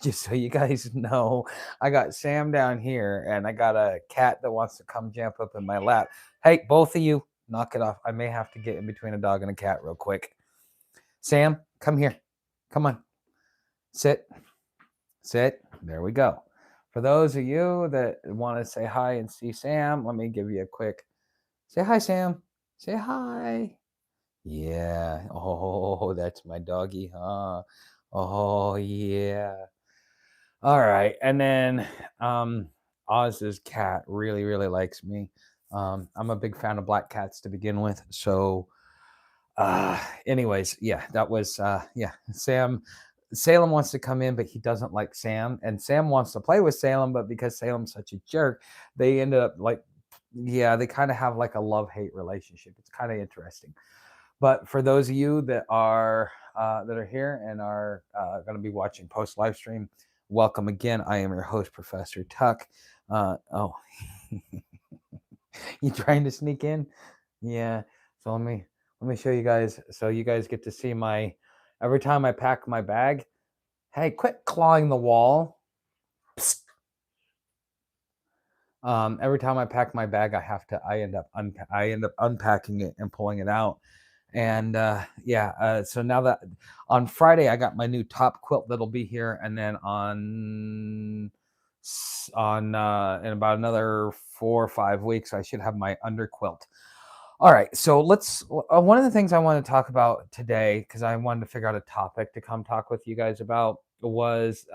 Just so you guys know, I got Sam down here and I got a cat that wants to come jump up in my lap. Hey, both of you, knock it off. I may have to get in between a dog and a cat real quick. Sam, come here. Come on. Sit. Sit. There we go. For those of you that want to say hi and see Sam, let me give you a quick say hi, Sam. Say hi. Yeah. Oh, that's my doggy, huh? Oh, yeah. All right. And then Oz's cat really, really likes me. I'm a big fan of black cats to begin with. So anyways, yeah, that was yeah, Salem wants to come in, but he doesn't like Sam. And Sam wants to play with Salem, but because Salem's such a jerk, they ended up like yeah, they kind of have like a love-hate relationship. It's kind of interesting. But for those of you that are here and are going to be watching post live stream, welcome again. I am your host, Professor Tuck. Oh, you trying to sneak in? Yeah. So let me show you guys. So you guys get to see my every time I pack my bag. Hey, quit clawing the wall. Psst. Every time I pack my bag, I end up unpacking it and pulling it out. And yeah, so now that on Friday I got my new top quilt that'll be here, and then on in about another 4 or 5 weeks I should have my under quilt. All right, so let's. One of the things I want to talk about today, because I wanted to figure out a topic to come talk with you guys about, was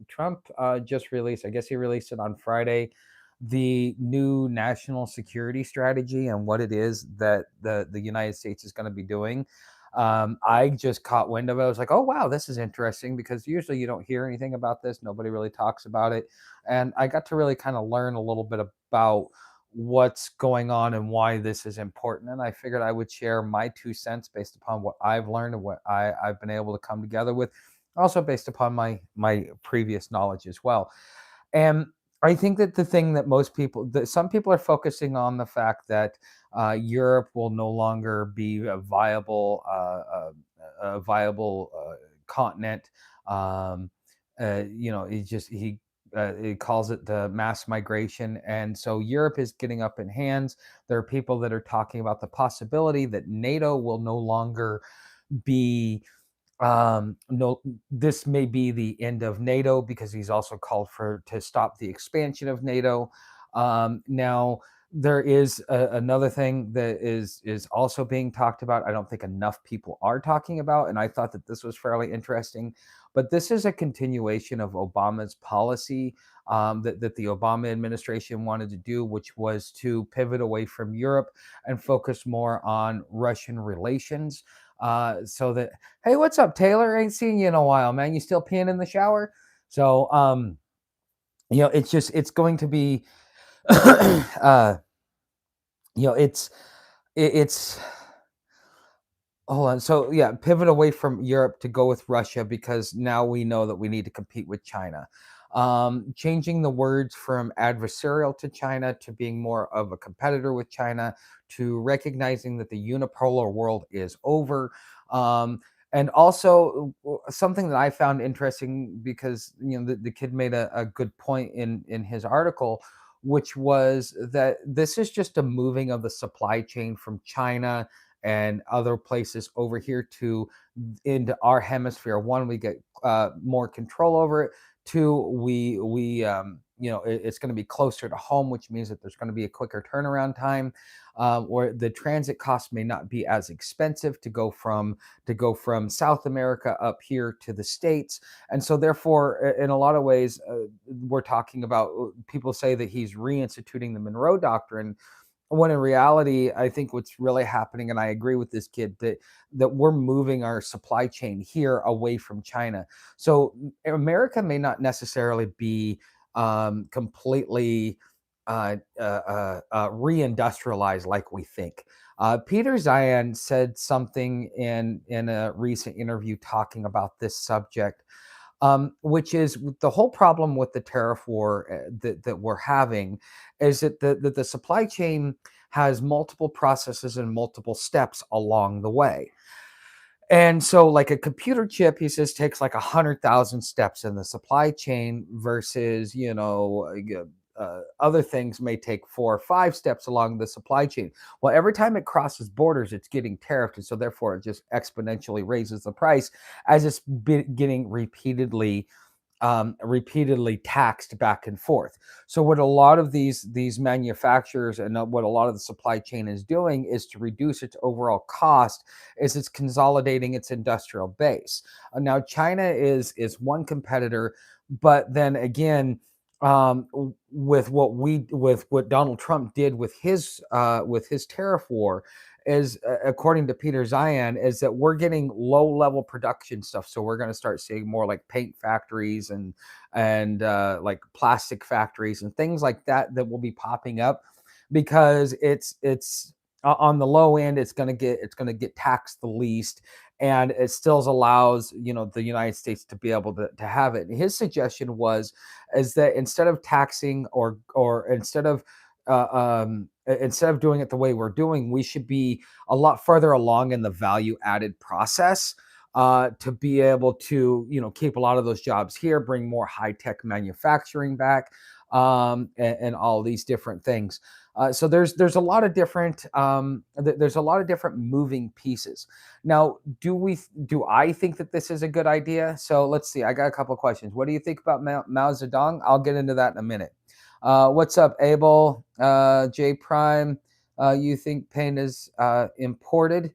Trump just released. I guess he released it on Friday, the new national security strategy and what it is that the United States is going to be doing. I just caught wind of it. I was like, oh wow, this is interesting because usually you don't hear anything about this. Nobody really talks about it, and I got to really kind of learn a little bit about what's going on and why this is important. And I figured I would share my 2 cents based upon what I've learned and what I've been able to come together with, also based upon my previous knowledge as well. And I think that the thing that that some people are focusing on the fact that Europe will no longer be a viable continent. You know, he calls it the mass migration, and so Europe is getting up in hands. There are people that are talking about the possibility that NATO will no longer be no, this may be the end of NATO because he's also called for to stop the expansion of NATO. Now there is another thing that is also being talked about. I don't think enough people are talking about, and I thought that this was fairly interesting. But this is a continuation of Obama's policy that the Obama administration wanted to do, which was to pivot away from Europe and focus more on Russian relations. So that hey, what's up, Taylor? Ain't seen you in a while, man. You still peeing in the shower? So, you know, it's going to be, you know, it's hold on. So yeah, pivot away from Europe to go with Russia because now we know that we need to compete with China. Changing the words from adversarial to China to being more of a competitor with China to recognizing that the unipolar world is over. And also something that I found interesting because you know the kid made a good point in his article, which was that this is just a moving of the supply chain from China and other places over here to into our hemisphere. One, we get more control over it. Two, we you know it's going to be closer to home, which means that there's going to be a quicker turnaround time, where the transit costs may not be as expensive to go from South America up here to the States. And so therefore in a lot of ways we're talking about people say that he's reinstituting the Monroe Doctrine, when in reality I think what's really happening, and I agree with this kid, that we're moving our supply chain here away from China. So America may not necessarily be completely reindustrialized like we think. Peter Zion said something in a recent interview talking about this subject, which is the whole problem with the tariff war that we're having is that the supply chain has multiple processes and multiple steps along the way. And so, like a computer chip, he says, takes like 100,000 steps in the supply chain versus, other things may take 4 or 5 steps along the supply chain. Well, every time it crosses borders, it's getting tariffed. And so, therefore, it just exponentially raises the price as it's getting repeatedly taxed back and forth. So what a lot of these manufacturers and what a lot of the supply chain is doing is to reduce its overall cost, is it's consolidating its industrial base. Now China is one competitor, but then again, with what Donald Trump did with his tariff war, is according to Peter Zion, is that we're getting low level production stuff. So we're going to start seeing more like paint factories and like plastic factories and things like that that will be popping up because it's on the low end. It's going to get taxed the least, and it still allows the United States to be able to have it. And his suggestion was is that instead of taxing or instead of doing it the way we're doing, we should be a lot further along in the value added process to be able to keep a lot of those jobs here, bring more high tech manufacturing back, and all these different things. So there's a lot of different there's a lot of different moving pieces. Now, do I think that this is a good idea? So let's see. I got a couple of questions. What do you think about Mao Zedong? I'll get into that in a minute. What's up, Abel? J Prime, you think paint is imported?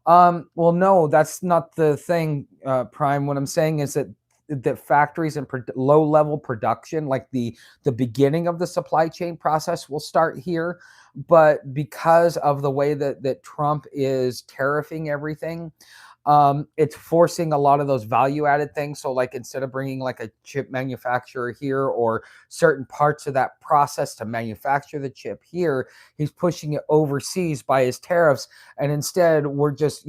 Well, no, that's not the thing, Prime. What I'm saying is that factories and low level production, like the beginning of the supply chain process, will start here. But because of the way that Trump is tariffing everything, it's forcing a lot of those value added things. So like instead of bringing like a chip manufacturer here or certain parts of that process to manufacture the chip here, he's pushing it overseas by his tariffs. And instead we're just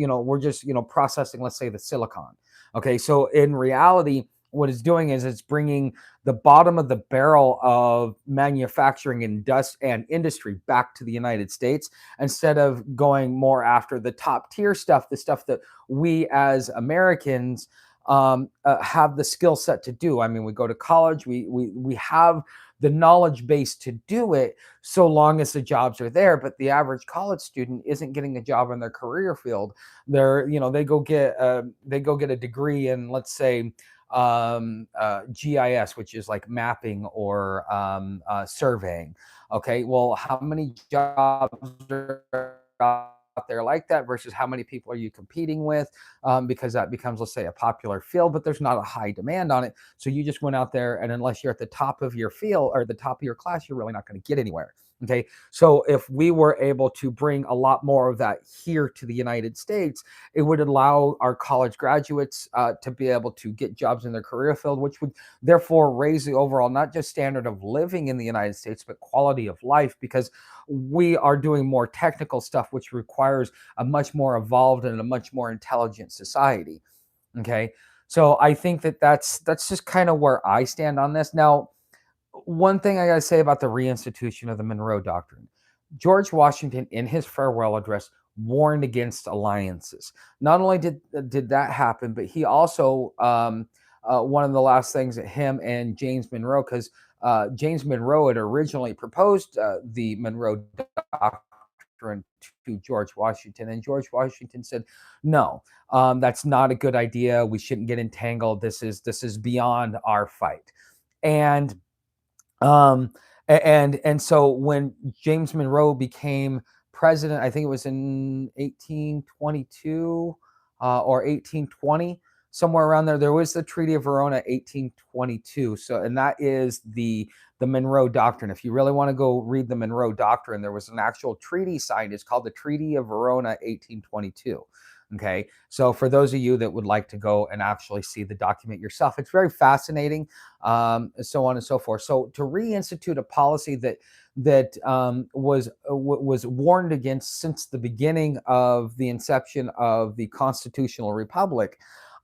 processing, let's say, the silicon. Okay. So in reality, what it's doing is it's bringing the bottom of the barrel of manufacturing and industry back to the United States instead of going more after the top tier stuff, the stuff that we as Americans have the skill set to do. I mean, we go to college, we have the knowledge base to do it, so long as the jobs are there. But the average college student isn't getting a job in their career field. They go get a degree in, let's say, GIS, which is like mapping or surveying. Okay, well, how many jobs are out there like that versus how many people are you competing with? Because that becomes, let's say, a popular field, but there's not a high demand on it. So you just went out there, and unless you're at the top of your field or the top of your class, you're really not going to get anywhere. Okay, so if we were able to bring a lot more of that here to the United States, it would allow our college graduates to be able to get jobs in their career field, which would therefore raise the overall, not just standard of living in the United States, but quality of life, because we are doing more technical stuff, which requires a much more evolved and a much more intelligent society. Okay. So I think that's just kind of where I stand on this. Now, one thing I got to say about the reinstitution of the Monroe Doctrine: George Washington, in his farewell address, warned against alliances. Not only did that happen, but he also one of the last things that him and James Monroe, because James Monroe had originally proposed the Monroe Doctrine to George Washington, and George Washington said, "No, that's not a good idea. We shouldn't get entangled. This is beyond our fight." And um, and so when James Monroe became president, I think it was in 1822 or 1820, somewhere around there. There was the Treaty of Verona, 1822. So, and that is the Monroe Doctrine. If you really want to go read the Monroe Doctrine, there was an actual treaty signed. It's called the Treaty of Verona, 1822. Okay, so for those of you that would like to go and actually see the document yourself, it's very fascinating, so on and so forth. So to reinstitute a policy that was warned against since the beginning of the inception of the constitutional republic,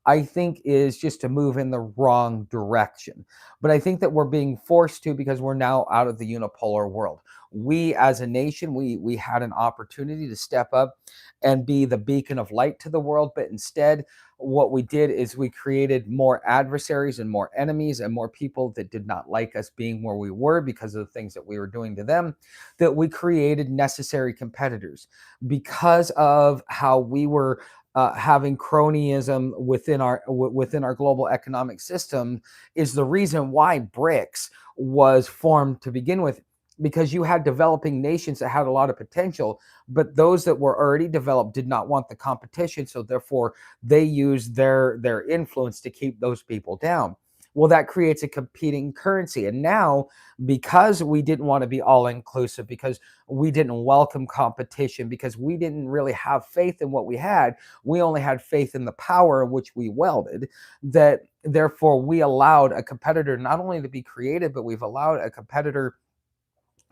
I think is just to move in the wrong direction. But I think that we're being forced to because we're now out of the unipolar world. We as a nation, we had an opportunity to step up and be the beacon of light to the world, but instead what we did is we created more adversaries and more enemies and more people that did not like us being where we were because of the things that we were doing to them, that we created necessary competitors because of how we were having cronyism within our global economic system is the reason why BRICS was formed to begin with, because you had developing nations that had a lot of potential, but those that were already developed did not want the competition, so therefore they used their influence to keep those people down. Well, that creates a competing currency, and now because we didn't want to be all inclusive, because we didn't welcome competition, because we didn't really have faith in what we had, we only had faith in the power in which we welded, that therefore we allowed a competitor not only to be created, but we've allowed a competitor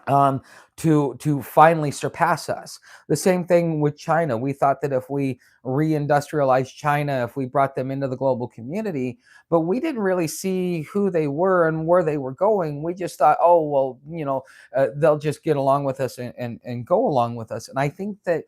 um, to finally surpass us. The same thing with China. We thought that if we reindustrialized China, if we brought them into the global community, but we didn't really see who they were and where they were going. We just thought, oh well, they'll just get along with us and go along with us. And I think that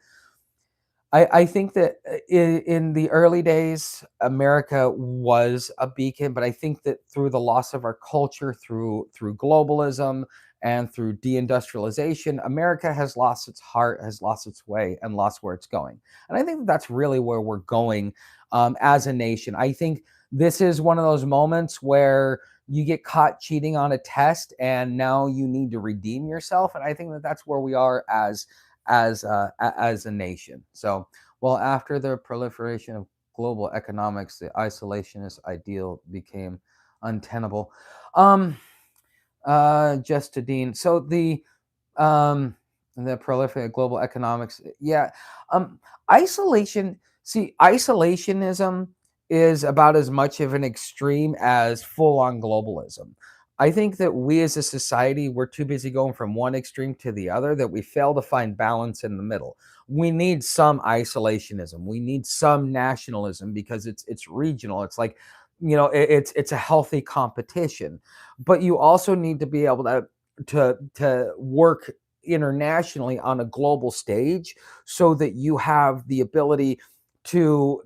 in the early days, America was a beacon, but I think that through the loss of our culture, through globalism and through deindustrialization, America has lost its heart, has lost its way, and lost where it's going. And I think that that's really where we're going as a nation. I think this is one of those moments where you get caught cheating on a test, and now you need to redeem yourself. And I think that that's where we are as a nation. So, well, after the proliferation of global economics, the isolationist ideal became untenable. Um, just to Dean. So the proliferation of global economics. Yeah. Um, isolation. See, isolationism is about as much of an extreme as full on globalism. I think that we as a society, we're too busy going from one extreme to the other that we fail to find balance in the middle. We need some isolationism. We need some nationalism because it's regional. It's like, it's a healthy competition, but you also need to be able to work internationally on a global stage so that you have the ability to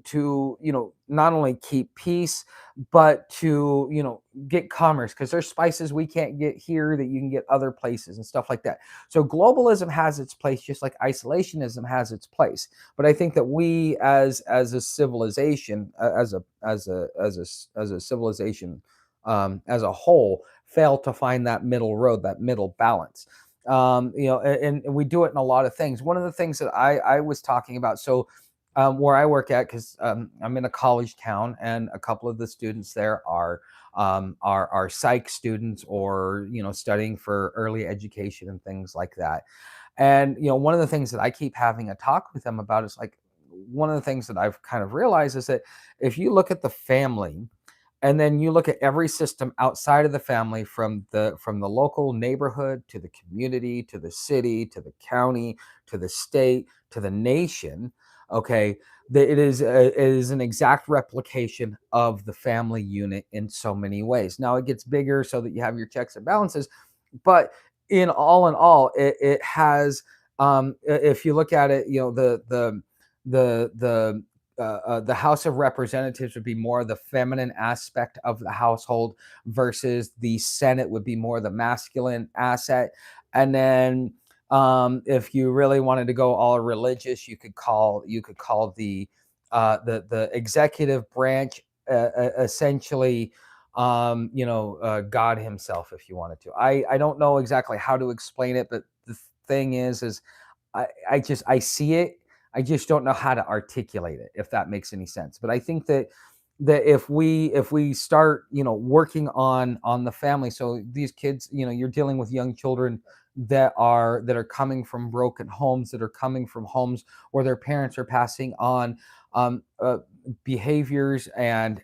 not only keep peace but to get commerce, because there's spices we can't get here that you can get other places and stuff like that. So globalism has its place just like isolationism has its place, but I think that we as a civilization, as a civilization, as a whole, fail to find that middle road, that middle balance. And we do it in a lot of things. One of the things that I was talking about, so where I work at, because I'm in a college town, and a couple of the students there are psych students, or studying for early education and things like that. And one of the things that I keep having a talk with them about is like, one of the things that I've kind of realized is that if you look at the family, and then you look at every system outside of the family, from the local neighborhood to the community to the city to the county to the state to the nation, okay, that it is an exact replication of the family unit in so many ways. Now it gets bigger so that you have your checks and balances, but in all, it has, if you look at it, the House of Representatives would be more the feminine aspect of the household, versus the Senate would be more the masculine asset. And then if you really wanted to go all religious, you could call the executive branch essentially, God himself, if you wanted to. I don't know exactly how to explain it, but the thing is I see it. I just don't know how to articulate it, if that makes any sense. But I think that if we start working on the family, so these kids, you're dealing with young children that are coming from broken homes, that are coming from homes where their parents are passing on behaviors and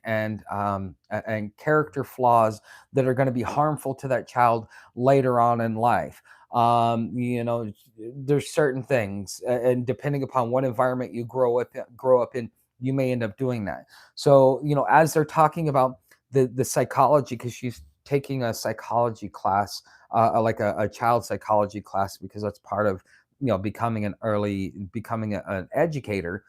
character flaws that are going to be harmful to that child later on in life. There's certain things, and depending upon what environment you grow up in, you may end up doing that. So, as they're talking about the psychology, because she's taking a psychology class, like a child psychology class, because that's part of becoming an educator.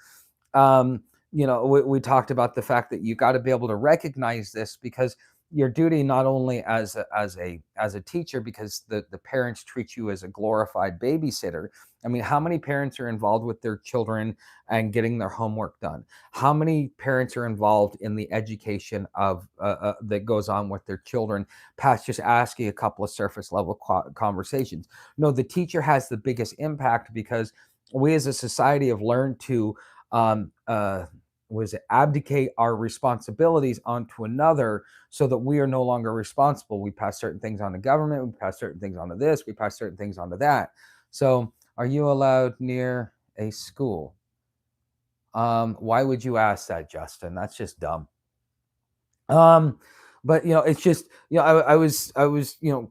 um, we talked about the fact that you got to be able to recognize this, because your duty, not only as a teacher, because the parents treat you as a glorified babysitter. I mean, how many parents are involved with their children and getting their homework done? How many parents are involved in the education of that goes on with their children, past just asking a couple of surface level conversations? No, the teacher has the biggest impact, because we as a society have learned to um, uh, was it abdicate our responsibilities onto another, so that we are no longer responsible. We pass certain things on to government, we pass certain things onto this, we pass certain things onto that. So, are you allowed near a school? Why would you ask that, Justin? That's just dumb. Um, but it's just, I was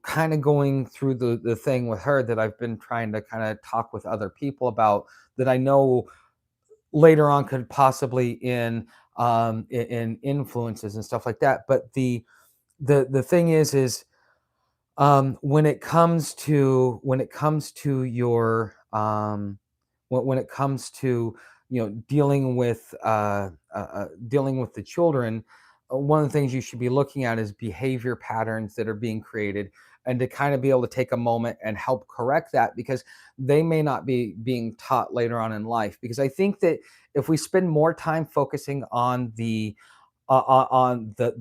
kind of going through the thing with her that I've been trying to kind of talk with other people about, that I know later on could possibly in influences and stuff like that. But the thing is, when it comes to your when it comes to dealing with the children, one of the things you should be looking at is behavior patterns that are being created, and to kind of be able to take a moment and help correct that, because they may not be being taught later on in life. Because I think that if we spend more time focusing on the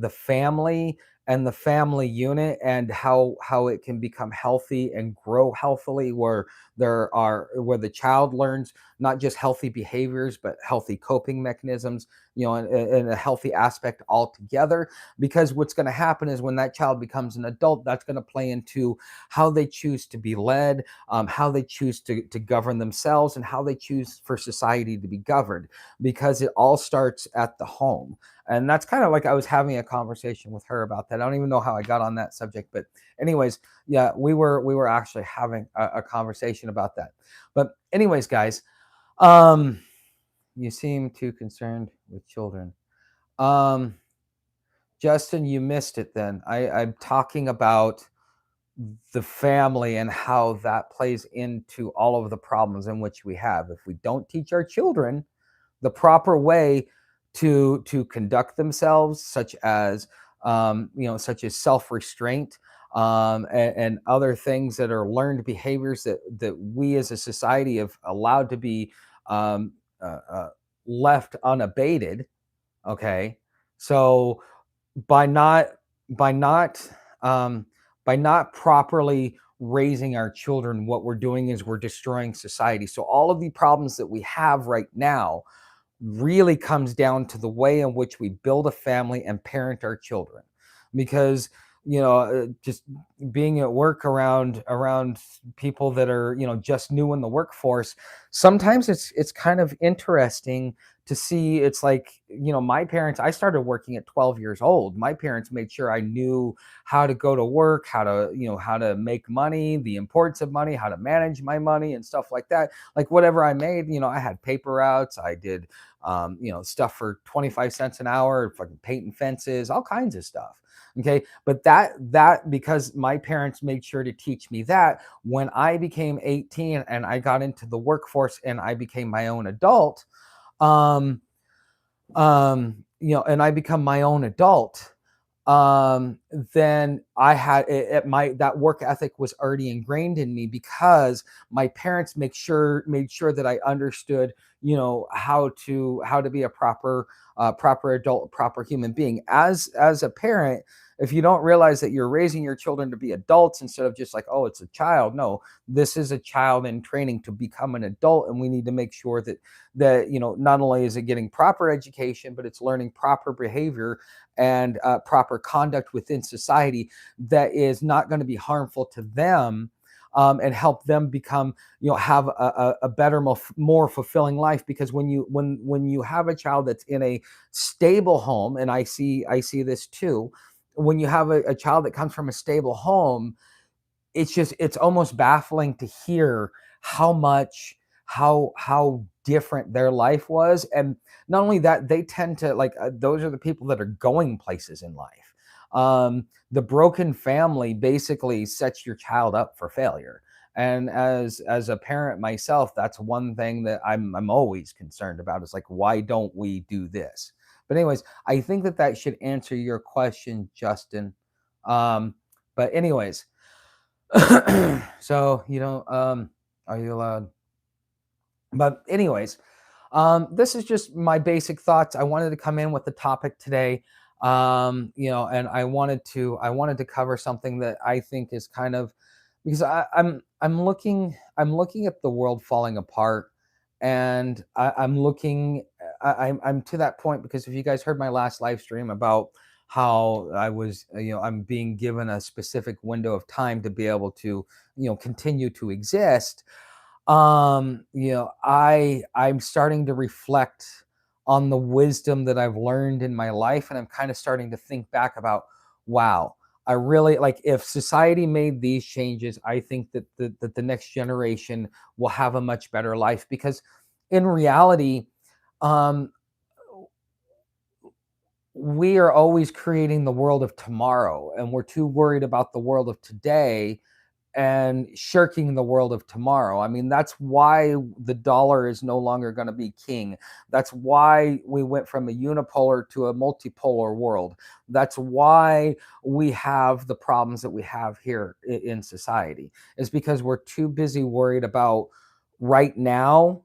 family and the family unit, and how it can become healthy and grow healthily, where the child learns not just healthy behaviors, but healthy coping mechanisms, and a healthy aspect altogether. Because what's going to happen is, when that child becomes an adult, that's going to play into how they choose to be led, how they choose to govern themselves, and how they choose for society to be governed, because it all starts at the home. And that's kind of like, I was having a conversation with her about that. I don't even know how I got on that subject, but anyways, yeah, we were actually having a conversation about that. But anyways, guys, um you seem too concerned with children. um Justin, you missed it. Then I'm talking about the family, and how that plays into all of the problems in which we have. If we don't teach our children the proper way to conduct themselves, such as self-restraint, and other things that are learned behaviors that we as a society have allowed to be um, left unabated. Okay, so by not by not um, by not properly raising our children, what we're doing is we're destroying society. So all of the problems that we have right now really comes down to the way in which we build a family and parent our children. Because just being at work around people that are just new in the workforce, sometimes it's kind of interesting to see. It's like, my parents, I started working at 12 years old. My parents made sure I knew how to go to work, how to make money, the importance of money, how to manage my money and stuff like that. Like, whatever I made, I had paper routes, I did stuff for 25 cents an hour, fucking painting fences, all kinds of stuff. Okay. But that because my parents made sure to teach me that, when I became 18 and I got into the workforce and I became my own adult, um, and I become my own adult, then I had my that work ethic was already ingrained in me, because my parents made sure that I understood, how to be a proper adult, proper human being. As a parent, if you don't realize that you're raising your children to be adults, instead of just like, oh, it's a child. No, this is a child in training to become an adult, and we need to make sure that not only is it getting proper education, but it's learning proper behavior and proper conduct within society, that is not going to be harmful to them, and help them become, have a better, more fulfilling life. Because when you have a child that's in a stable home, and I see this too, when you have a child that comes from a stable home, it's almost baffling to hear how much how different their life was. And not only that, they tend to like those are the people that are going places in life. The broken family basically sets your child up for failure. And as a parent myself, that's one thing that I'm always concerned about, is like, why don't we do this? But anyways, I think that that should answer your question, Justin. But anyways, so are you allowed? But anyways, this is just my basic thoughts. I wanted to come in with the topic today, and I wanted to cover something that I think is kind of, because I'm looking at the world falling apart, and I'm to that point, because if you guys heard my last live stream about how I'm being given a specific window of time to be able to continue to exist. I'm starting to reflect on the wisdom that I've learned in my life, and I'm kind of starting to think back about, wow, I really like, if society made these changes, I think that the next generation will have a much better life, because in reality, um we are always creating the world of tomorrow, and we're too worried about the world of today and shirking the world of tomorrow. I mean, that's why the dollar is no longer going to be king. That's why we went from a unipolar to a multipolar world. That's why we have the problems that we have here in society, is because we're too busy worried about right now,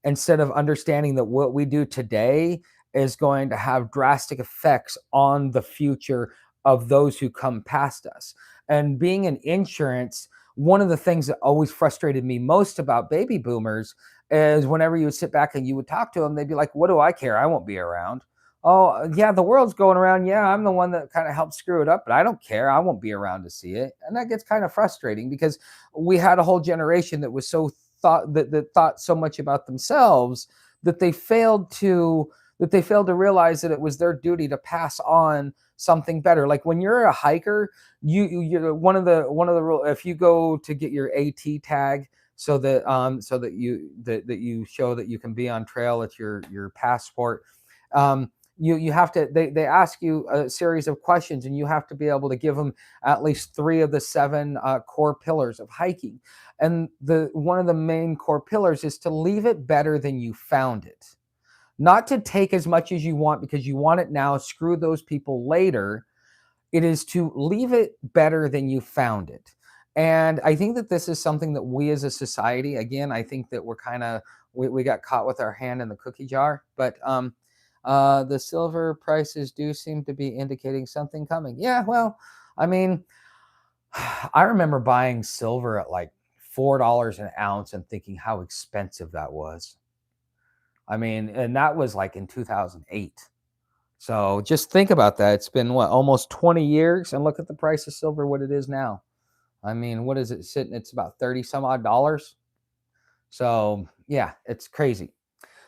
instead of understanding that what we do today is going to have drastic effects on the future of those who come past us. And being in insurance, one of the things that always frustrated me most about baby boomers is whenever you would sit back and you would talk to them, they'd be like, "What do I care? I won't be around." Oh, yeah, the world's going around. Yeah, I'm the one that kind of helped screw it up, but I don't care. I won't be around to see it. And that gets kind of frustrating, because we had a whole generation that was so that thought so much about themselves that they failed to realize that it was their duty to pass on something better. Like when you're a hiker, you one of the rule, if you go to get your AT tag, so that you show that you can be on trail, it's your passport. You have to, they ask you a series of questions, and you have to be able to give them at least three of the seven core pillars of hiking. And the one of the main core pillars is to leave it better than you found it. Not to take as much as you want because you want it now, screw those people later. It is to leave it better than you found it. And I think that this is something that we as a society, again, I think that we're kind of, we got caught with our hand in the cookie jar. But the silver prices do seem to be indicating something coming. Yeah, well, I mean, I remember buying silver at like $4 an ounce and thinking how expensive that was. I mean, and that was like in 2008. So just think about that. It's been what, almost 20 years, and look at the price of silver, what it is now. I mean, what is it sitting? It's about 30 some odd dollars. So yeah, it's crazy.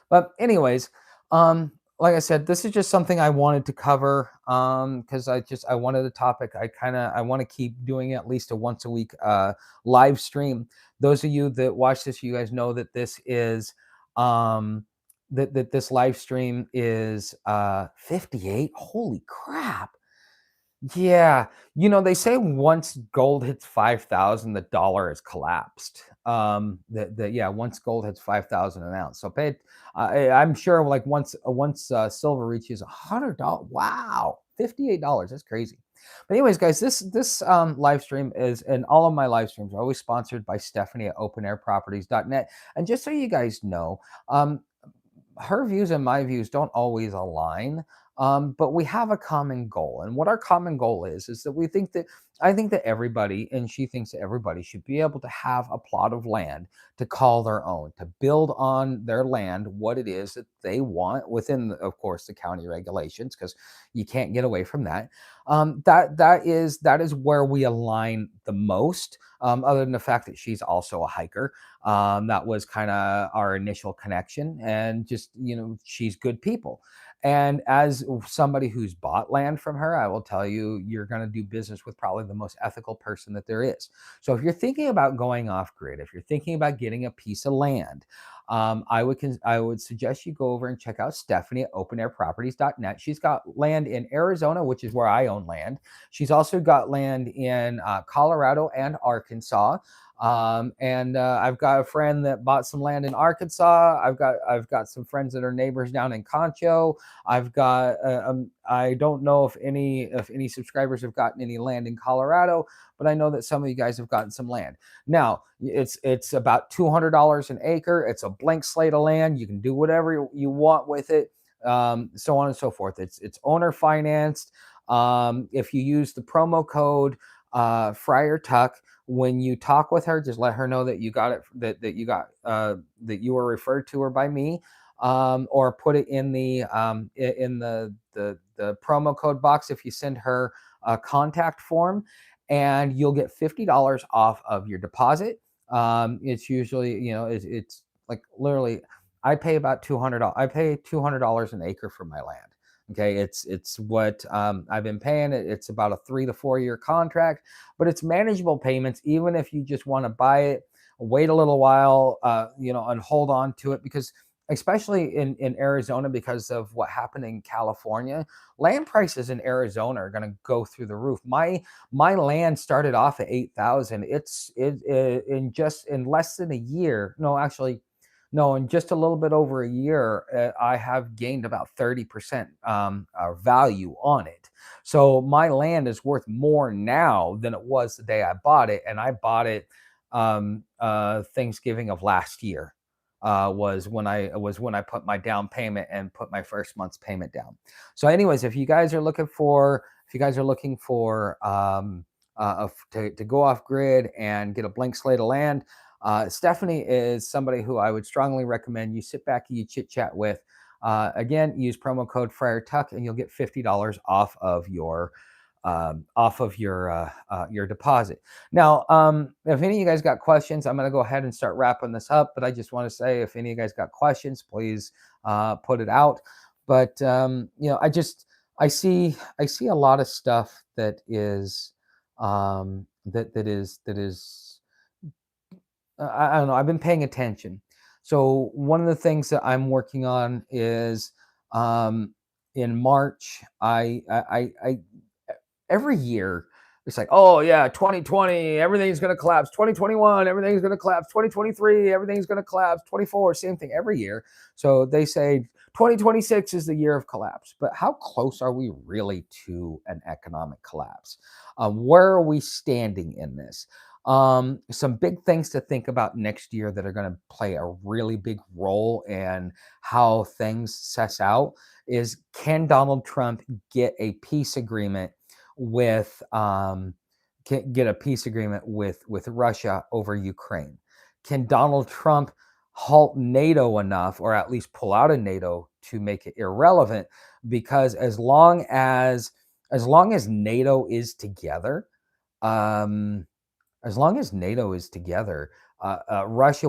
But anyways, like I said, this is just something I wanted to cover, because I wanted a topic. I want to keep doing at least a once a week live stream. Those of you that watch this, you guys know that this is that this live stream is 58. Holy crap. Yeah, they say once gold hits 5,000, the dollar has collapsed. Yeah, once gold hits 5,000 an ounce. So I'm sure like once silver reaches $100, wow, $58. That's crazy. But anyways, guys, this live stream is, and all of my live streams are always sponsored by Stephanie at openairproperties.net. And just so you guys know, her views and my views don't always align, but we have a common goal. And what our common goal is that I think that everybody, and she thinks that everybody should be able to have a plot of land to call their own, to build on their land what it is that they want within, of course, the county regulations, because you can't get away from that. That is where we align the most. Other than the fact that she's also a hiker, that was kind of our initial connection, and just she's good people. And as somebody who's bought land from her, I will tell you, you're going to do business with probably the most ethical person that there is. So if you're thinking about going off grid, if you're thinking about getting a piece of land, I would suggest you go over and check out Stephanie at openairproperties.net. She's got land in Arizona, which is where I own land. She's also got land in Colorado and Arkansas. And I've got a friend that bought some land in Arkansas. I've got some friends that are neighbors down in Concho. I don't know if any subscribers have gotten any land in Colorado, but I know that some of you guys have gotten some land. Now it's about $200 an acre. It's a blank slate of land. You can do whatever you want with it, so on and so forth. It's owner financed. If you use the promo code Friar Tuck, when you talk with her, just let her know that you got it, that you were referred to her by me, or put it in the promo code box if you send her a contact form, and you'll get $50 off of your deposit. It's usually, it's like literally, I pay about $200. I pay $200 an acre for my land. Okay, it's what I've been paying. It's about a 3 to 4 year contract, but it's manageable payments. Even if you just want to buy it, wait a little while, and hold on to it, because especially in Arizona, because of what happened in California, land prices in Arizona are going to go through the roof. My land started off at 8,000. In less than a year. No, actually, no, in just a little bit over a year, I have gained about 30% value on it. So my land is worth more now than it was the day I bought it, and I bought it Thanksgiving of last year. Was when I put my down payment and put my first month's payment down. So, anyways, if you guys are looking for to go off grid and get a blank slate of land, Stephanie is somebody who I would strongly recommend you sit back and you chit chat with. Again, use promo code Friar Tuck and you'll get $50 off of your deposit. Now, if any of you guys got questions, I'm going to go ahead and start wrapping this up. But I just want to say, if any of you guys got questions, please put it out. But I see a lot of stuff that is I don't know. I've been paying attention. So one of the things that I'm working on is, in March. I every year it's like, oh yeah, 2020, everything's going to collapse. 2021, everything's going to collapse. 2023, everything's going to collapse. 24, same thing every year. So they say 2026 is the year of collapse. But how close are we really to an economic collapse? Where are we standing in this? Some big things to think about next year that are going to play a really big role in how things sess out is, can Donald Trump get a peace agreement with with Russia over Ukraine? Can Donald Trump halt NATO enough, or at least pull out of NATO, to make it irrelevant? Because as long as NATO is together, um, Russia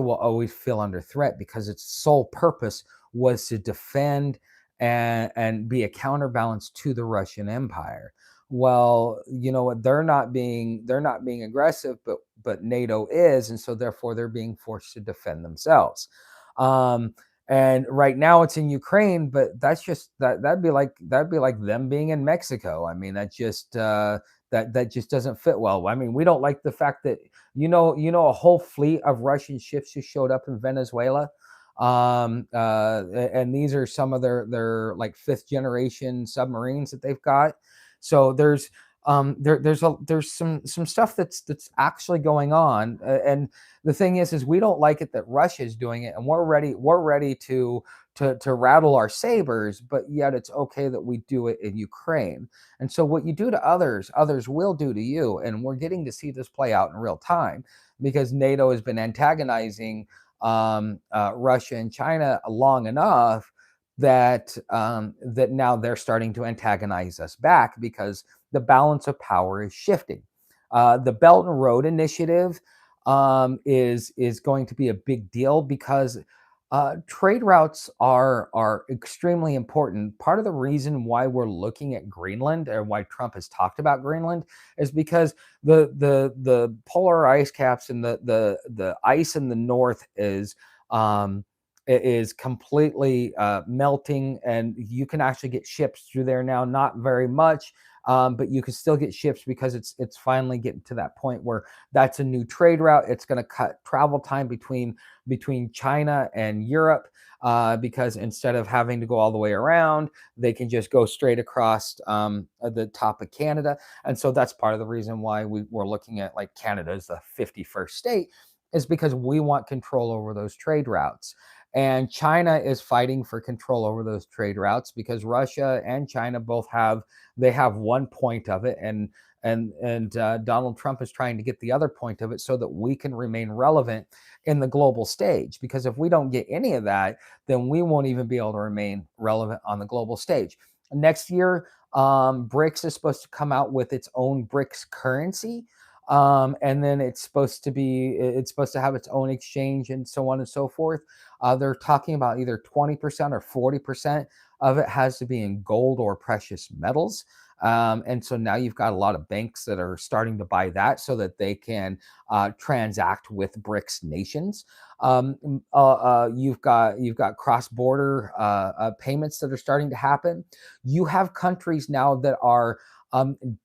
will always feel under threat, because its sole purpose was to defend and be a counterbalance to the Russian Empire. Well, you know what? They're not being aggressive, but NATO is, and so therefore they're being forced to defend themselves. Um, and right now it's in Ukraine, but that'd be like them being in Mexico. I mean, that just doesn't fit well. I mean, we don't like the fact that, a whole fleet of Russian ships just showed up in Venezuela. And these are some of their like fifth generation submarines that they've got. So there's some stuff that's actually going on. And the thing is we don't like it that Russia is doing it, and we're ready to rattle our sabers, but yet it's okay that we do it in Ukraine. And so what you do to others will do to you. And we're getting to see this play out in real time, because NATO has been antagonizing Russia and China long enough that now they're starting to antagonize us back, because the balance of power is shifting. The Belt and Road Initiative is going to be a big deal, because trade routes are extremely important. Part of the reason why we're looking at Greenland, or why Trump has talked about Greenland, is because the polar ice caps and the ice in the north is is completely melting, and you can actually get ships through there now. Not very much, but you can still get ships because it's finally getting to that point where that's a new trade route. It's going to cut travel time between China and Europe, because instead of having to go all the way around, they can just go straight across the top of Canada. And so that's part of the reason why we're looking at like Canada as the 51st state, is because we want control over those trade routes. And China is fighting for control over those trade routes because Russia and China both have, they have one point of it, and Donald Trump is trying to get the other point of it so that we can remain relevant in the global stage. Because if we don't get any of that, then we won't even be able to remain relevant on the global stage. Next year, BRICS is supposed to come out with its own BRICS currency. And then it's supposed to have its own exchange and so on and so forth. They're talking about either 20% or 40% of it has to be in gold or precious metals. And so now you've got a lot of banks that are starting to buy that so that they can transact with BRICS nations. You've got cross-border payments that are starting to happen. You have countries now that are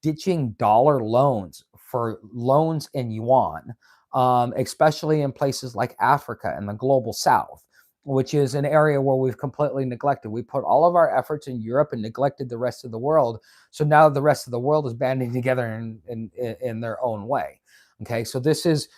ditching dollar loans for loans in yuan, especially in places like Africa and the global south, which is an area where we've completely neglected. We put all of our efforts in Europe and neglected the rest of the world. So now the rest of the world is banding together in their own way. Okay, so this is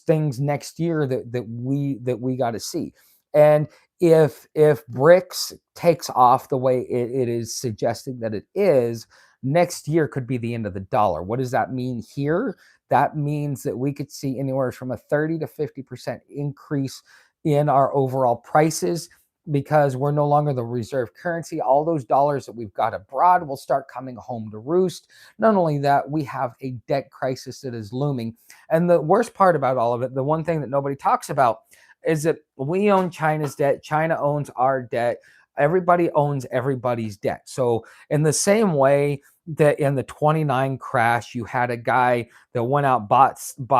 things next year that we got to see. And if BRICS takes off the way it is suggesting that it is, next year could be the end of the dollar. What does that mean here? That means that we could see anywhere from a 30 to 50% increase in our overall prices, because we're no longer the reserve currency. All those dollars that we've got abroad will start coming home to roost. Not only that, we have a debt crisis that is looming. And the worst part about all of it, the one thing that nobody talks about, is that we own China's debt, China owns our debt, everybody owns everybody's debt. So in the same way that in the 29 crash, you had a guy that went out, bought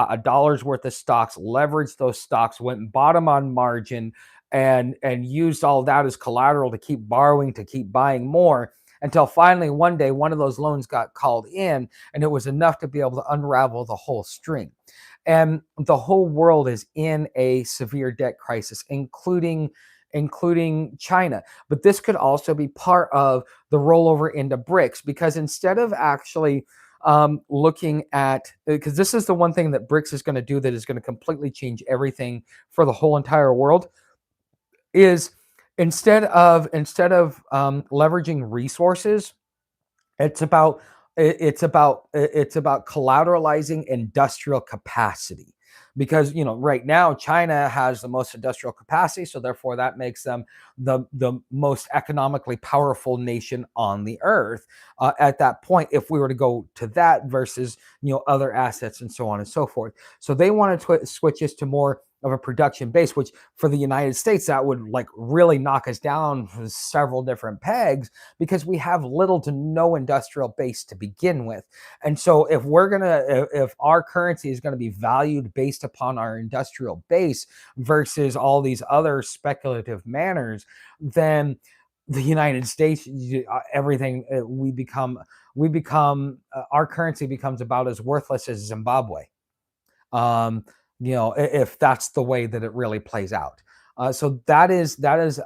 a dollar's worth of stocks, leveraged those stocks, went and bought them on margin, and used all that as collateral to keep borrowing, to keep buying more, until finally one day one of those loans got called in, and it was enough to be able to unravel the whole string. And the whole world is in a severe debt crisis, including China. But this could also be part of the rollover into BRICS, because instead of actually looking at, because this is the one thing that BRICS is going to do that is going to completely change everything for the whole entire world, is instead of leveraging resources, it's about collateralizing industrial capacity. Because right now China has the most industrial capacity, so therefore that makes them the most economically powerful nation on the earth. At that point, if we were to go to that versus other assets and so on and so forth, so they wanted to switch us to more of a production base, which for the United States, that would like really knock us down for several different pegs, because we have little to no industrial base to begin with. And so if our currency is going to be valued based upon our industrial base versus all these other speculative manners, then the United States, everything our currency becomes about as worthless as Zimbabwe. um, if that's the way that it really plays out. So that is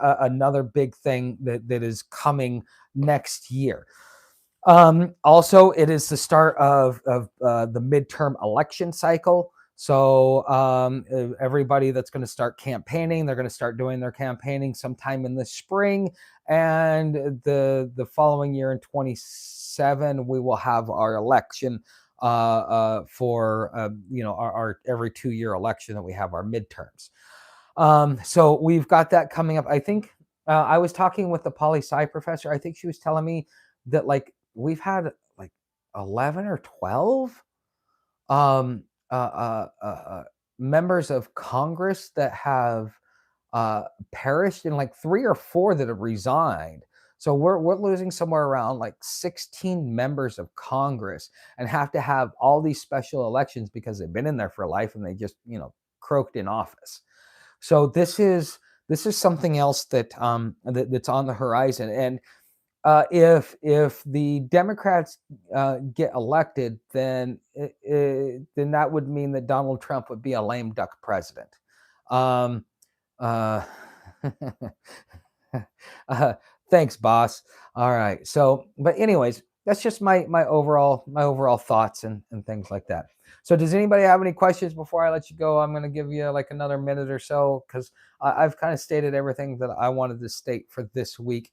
another big thing that is coming next year. Also, it is the start of the midterm election cycle. So everybody that's going to start campaigning, they're going to start doing their campaigning sometime in the spring, and the following year in 27, we will have our election for our every 2-year election that we have our midterms. So we've got that coming up. I think I was talking with the poli sci professor. I think she was telling me that like we've had like 11 or 12 um, members of Congress that have perished, and like 3 or 4 that have resigned. So we're losing somewhere around like 16 members of Congress, and have to have all these special elections because they've been in there for life and they just croaked in office. So this is something else that's on the horizon. And if the Democrats get elected, then that would mean that Donald Trump would be a lame duck president. Um, uh, uh, Thanks, boss. All right. So, but anyways, that's just my overall thoughts and things like that. So, does anybody have any questions before I let you go? I'm going to give you like another minute or so because I've kind of stated everything that I wanted to state for this week.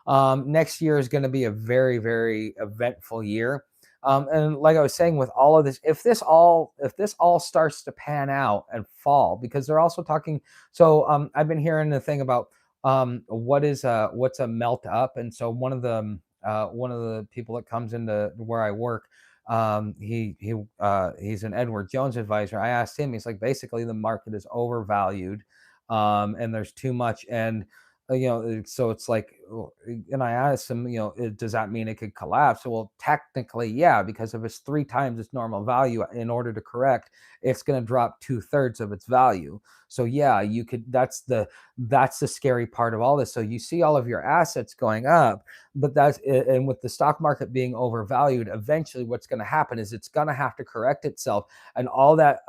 Next year is going to be a very, very eventful year. And like I was saying, with all of this, if this all starts to pan out and fall, because they're also talking. So I've been hearing the thing about what's a melt up, and so one of the people that comes into where I work, he's an Edward Jones advisor. I asked him, he's like, basically the market is overvalued, and there's too much. And so it's like, and I asked him, does that mean it could collapse? Well, technically, yeah, because if it's 3 times its normal value, in order to correct, it's going to drop 2/3 of its value. So yeah, you could. That's the scary part of all this. So you see all of your assets going up, but and with the stock market being overvalued, eventually what's going to happen is it's going to have to correct itself, and all that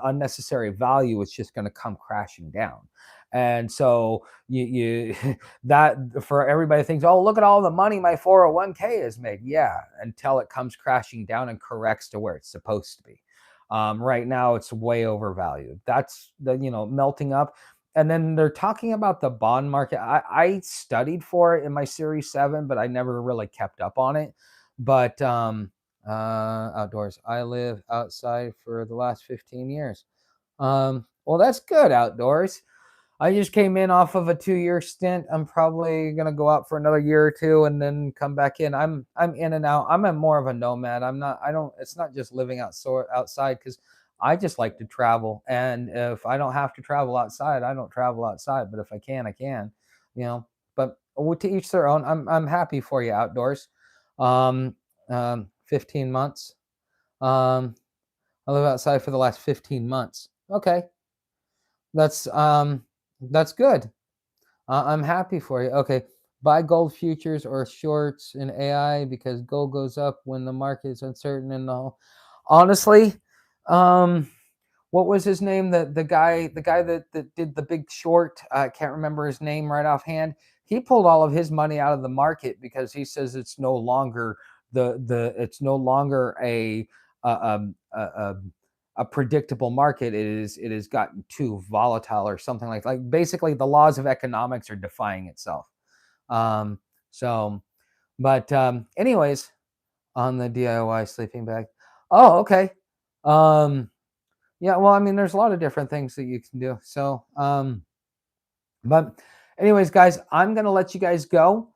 unnecessary value is just going to come crashing down. And so you that for everybody thinks, oh, look at all the money my 401k has made. Yeah, until it comes crashing down and corrects to where it's supposed to be. Right now, it's way overvalued. That's the melting up. And then they're talking about the bond market. I studied for it in my Series 7, but I never really kept up on it. But outdoors, I live outside for the last 15 years. Well, that's good, outdoors. I just came in off of a 2-year stint. I'm probably gonna go out for another year or two and then come back in. I'm in and out. I'm a more of a nomad. I'm not. I don't. It's not just living outside because I just like to travel. And if I don't have to travel outside, I don't travel outside. But if I can, I can. You know. But to each their own. I'm happy for you, outdoors. 15 months. Um, I live outside for the last 15 months. Okay, that's um that's good. I'm happy for you. Okay. Buy gold futures or shorts in AI because gold goes up when the market is uncertain and all. Honestly, um, what was his name? The guy that did the big short. I can't remember his name right offhand. He pulled all of his money out of the market because he says it's no longer it's no longer a predictable market. It has gotten too volatile or something like basically the laws of economics are defying itself. Um, so, but anyways, on the DIY sleeping bag. Oh, okay. Um, yeah, well, I mean, there's a lot of different things that you can do. So, but anyways, guys, I'm gonna let you guys go.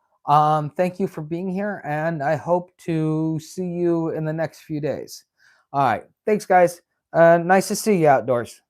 Thank you for being here, and I hope to see you in the next few days. All right, thanks, guys. Nice to see you outdoors.